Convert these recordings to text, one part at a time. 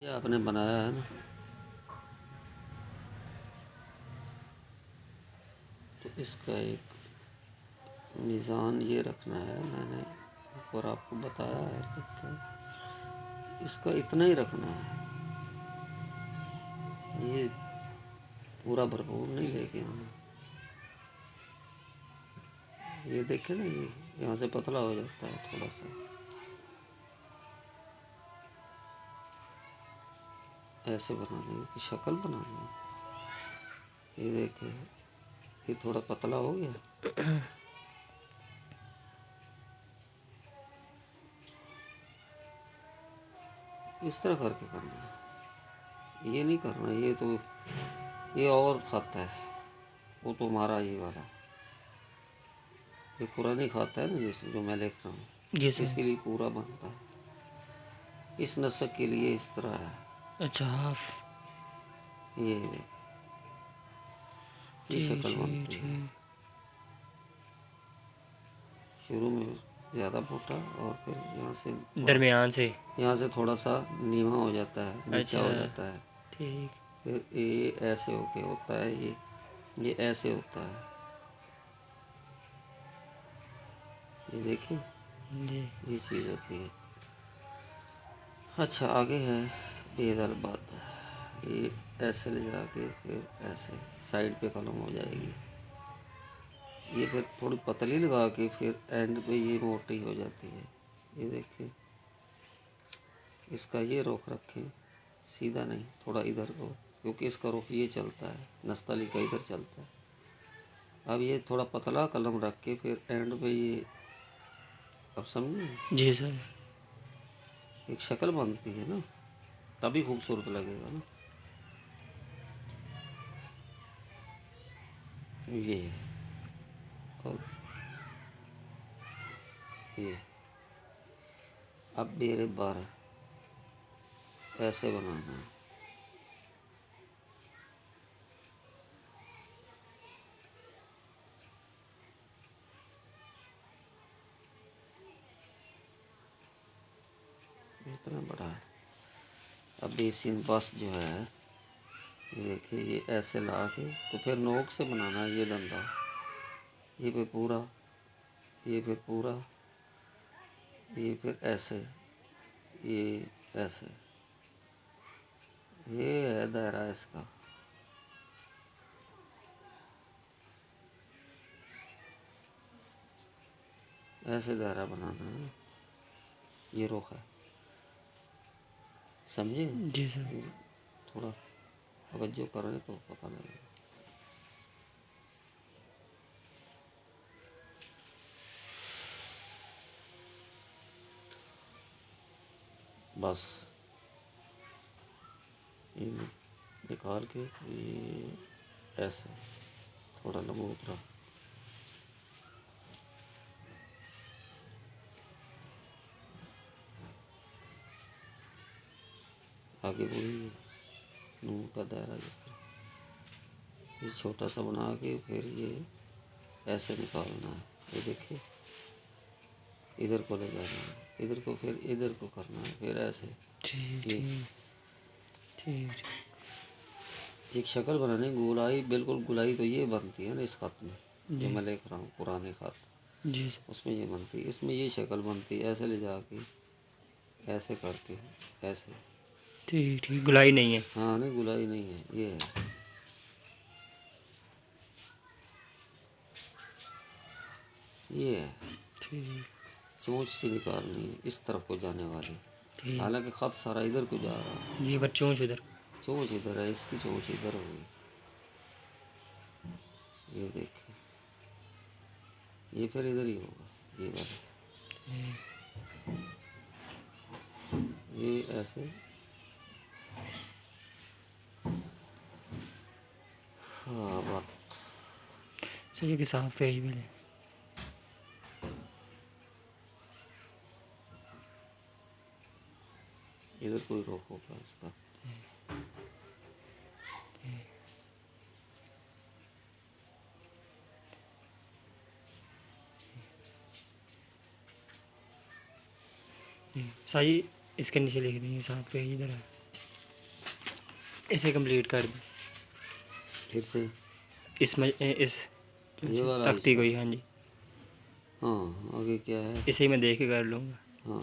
ये आपने बनाया है ना, तो इसका एक मीज़ान ये रखना है। मैंने एक बार आपको बताया है कि इसका इतना ही रखना है, ये पूरा भरपूर नहीं लेके आना। ये देखे ना, ये यहाँ से पतला हो जाता है थोड़ा सा, ऐसे बनाने की शक्ल बनानी है। ये देखे, ये थोड़ा पतला हो गया। इस तरह करके करना है, ये नहीं करना। ये तो ये और खाता है, वो तो हमारा ये वाला, ये पूरा नहीं खाता है ना, जैसे जो मैं लिख रहा हूँ। जी सर। इसके लिए पूरा बनता है, इस नस्क के लिए इस तरह है। अच्छा, हाफ। ये देख, ये ठीक शक्ल ठीक बनती है। ठीक। शुरू में ज़्यादा मोटा और फिर दरमियान से। यहाँ से थोड़ा सा नीवा हो जाता है, नीचा अच्छा। हो जाता है। ठीक। फिर ये ऐसे होके होता है, ये ऐसे होता है। ये देखिए, जी। ये चीज़ होती है। अच्छा, आगे है बेदल बद। ये ऐसे ले जाके फिर ऐसे साइड पे कलम हो जाएगी। ये फिर थोड़ी पतली लगा के फिर एंड पे ये मोटी हो जाती है। ये देखिए, इसका ये रुख रखें, सीधा नहीं, थोड़ा इधर को, क्योंकि इसका रुख ये चलता है, नस्तली का इधर चलता है। अब ये थोड़ा पतला कलम रख के फिर एंड पे ये, अब समझे, जी सर। एक शक्ल बनती है ना, तभी खूबसूरत लगेगा ना। ये और ये, अब मेरे बार ऐसे बनाना है। इतना बड़ा है। अब बेसिन बस जो है, ये देखिए, ये ऐसे ला के तो फिर नोक से बनाना है। ये डंडा, ये फिर पूरा, ये फिर पूरा, ये फिर ऐसे, ये ऐसे, ये है दायरा इसका। ऐसे दायरा बनाना है, ये रुख है, समझे। जी सर। ये थोड़ा तवज्जो करें तो पता लगेगा। बस ये निकाल के ये ऐसे थोड़ा लंबोतरा, आगे वही नूर का दायरा जिस तरह, ये छोटा सा बना के फिर ये ऐसे निकालना है। ये देखिए, इधर को ले जाना है, इधर को, फिर इधर को करना है, फिर ऐसे। ठीक ये ठीक ठीक। एक शक्ल बनानी, गोलाई, बिल्कुल गोलाई तो ये बनती है ना इस खत में, जो जी। मैं लिख रहा हूँ पुराने खत, जी सर। उसमें ये बनती है। इसमें ये शक्ल बनती है, ऐसे ले जाके ऐसे करके ऐसे। ठीक ठीक, गुलाई नहीं है। हाँ, नहीं गुलाई नहीं है, ये है, ये है। ठीक चोंच से निकालनी है, इस तरफ को जाने वाली। ठीक। हालांकि खत सारा इधर को जा रहा है। जी बच्चों उधर। चोंच इधर है, इसकी चोंच इधर होगी। ये देखिए, ये फिर इधर ही होगा, ये वाला, ये ऐसे। हाँ, बात चाहिए कि साफ पेज मिले। इधर कोई रोक होगा इसका। जी साई, इसके नीचे लिख देंगे साफ पेज इधर है। इसे कंप्लीट कर दे। फिर से इसमें इस ये वाला तख्ती हिस्सा। को ही, हाँ जी, हाँ, आगे क्या है? इसे ही मैं देख के कर लूँगा। हाँ,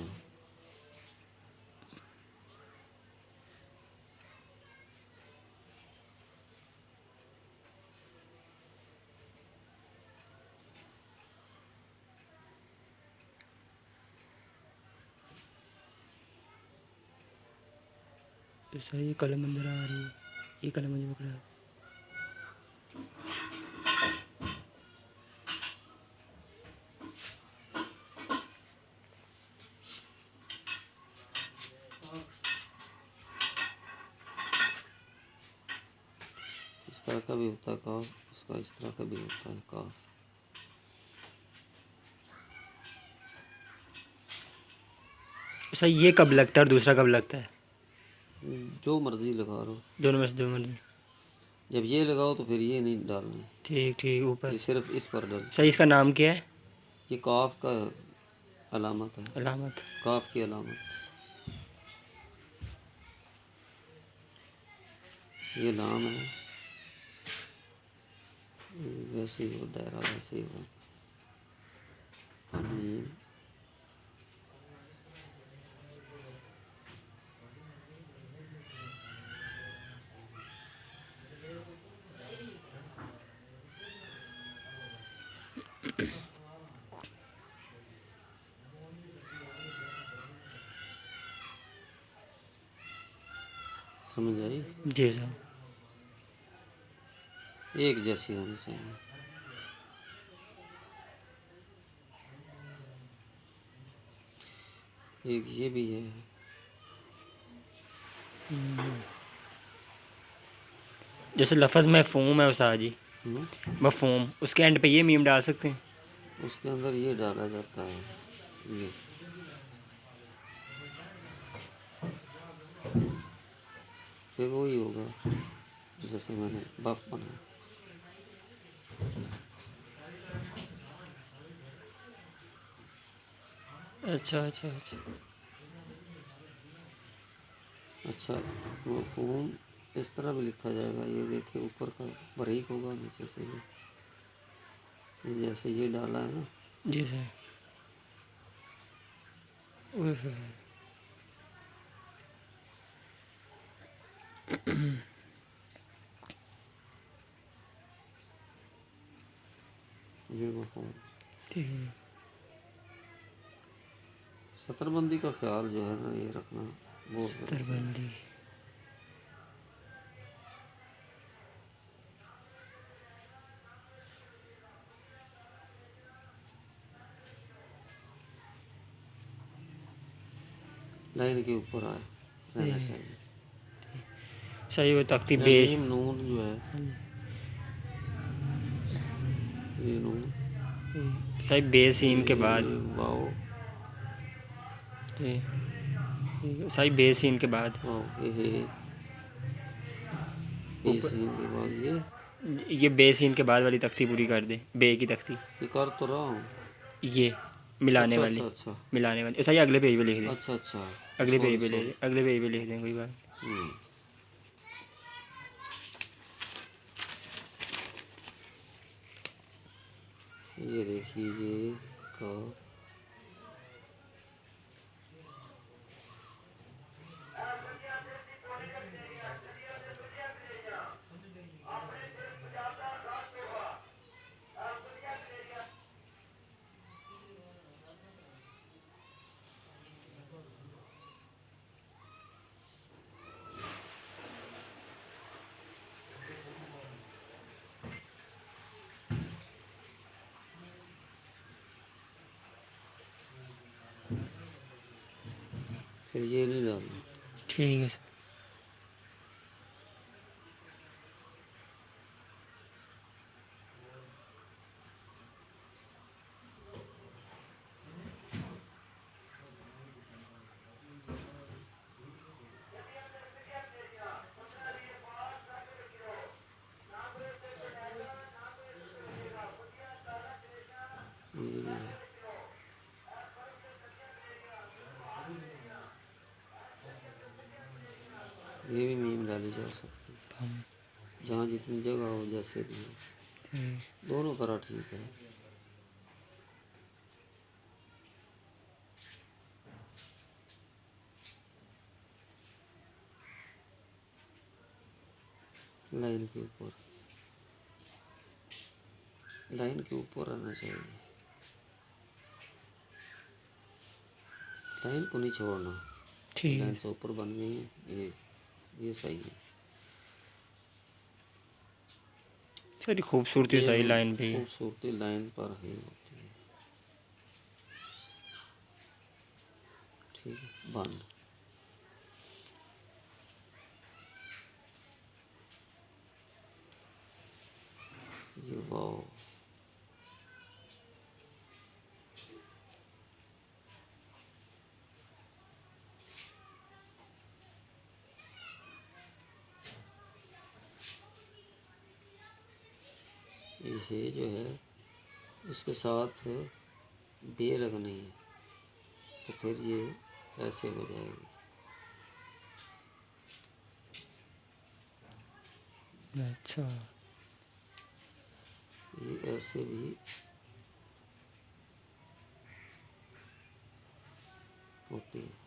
ऐसा ये कलम अंदर आ रही है, ये कलम मुझे पकड़ा है। इस तरह का भी होता है काफ, इसका इस तरह का भी होता है काफ। ऐसा ये कब लगता है और दूसरा कब लगता है? जो मर्जी लगा लो। दोनों में से जो मर्जी। जब ये लगाओ तो फिर ये नहीं डालनी, ठीक ठीक, ऊपर। ये सिर्फ इस पर डाल। सही, इसका नाम क्या है? ये काफ का अलामत है, अलामत। काफ की अलामत। ये नाम है, वैसे ही हो दायरा, वैसे ही हो। आमीन। समझ आई? जी सर। एक जैसी होनी चाहिए। एक ये भी है। जैसे लफ्ज़ मफ़हूम है उस्ताद जी, हम्म, मफ़हूम, उसके एंड पे ये मीम डाल सकते हैं? उसके अंदर ये डाला जाता है, ये फिर वही होगा जैसे मैंने बफ बनाया। अच्छा अच्छा अच्छा। अच्छा, मफ़हूम इस तरह भी लिखा जाएगा। ये देखिए ऊपर का बारीक होगा, नीचे से ये जैसे ये डाला है ना, जी सर। ओए होए। ये मफ़हूम। ठीक है। सतरबंदी का ख्याल जो है ना, ये रखना बहुत ज़रूरी है। तरबंदी। लाइन के ऊपर आए रहना चाहिए। सही, वो तख्ती या बे। मीम नून जो है, ये नून, सही, बे सीन के बाद। ये वाओ, जी, सही, बे सीन के बाद। वाओ, ये ऊपर सीन के बाद ये बे सीन के बाद वाली तख्ती पूरी कर दे, बे की तख्ती, ये कर तो रहा हूँ। ये मिलाने अच्छा वाली, अच्छा अच्छा मिलाने वाली। सही, अगले पेज पे लिख दें, अच्छा अच्छा, अगले सॉरी पेज पे ले सॉरी। लें, अगले पेज पे लिख दें, कोई बात। ये देखिए, ये का फिर ये नहीं डालना। ठीक है सर। ये नहीं है। ये भी मीम डाली जा सकती है, हम जहाँ जितनी जगह हो, जैसे भी हो, ठीक। दोनों तरह ठीक है। लाइन के ऊपर, लाइन के ऊपर रहना चाहिए, लाइन को नहीं छोड़ना। ठीक लाइन है से ऊपर बन गई है, ये सही है। सारी खूबसूरती ये सही लाइन भी है। खूबसूरती लाइन पर ही होती है। ठीक है, बंद। ये वाओ, ये जो है इसके साथ बे लगनी है, तो फिर ये ऐसे हो जाएगी। अच्छा ये ऐसे भी होती है।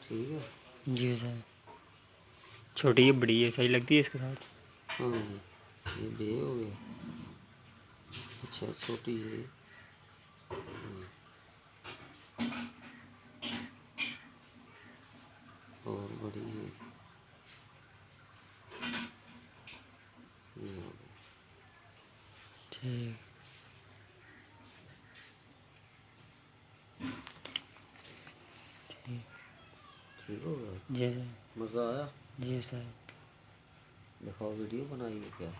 ठीक है। जी सर, छोटी है बड़ी है सही लगती है इसके साथ। हाँ ये बे हो गया। अच्छा, छोटी है, और बड़ी है, ये हो गया। ठीक ठीक। ठीक हो गया। जी सर। मज़ा आया? जी सर। दिखाओ, वीडियो बनाई है क्या?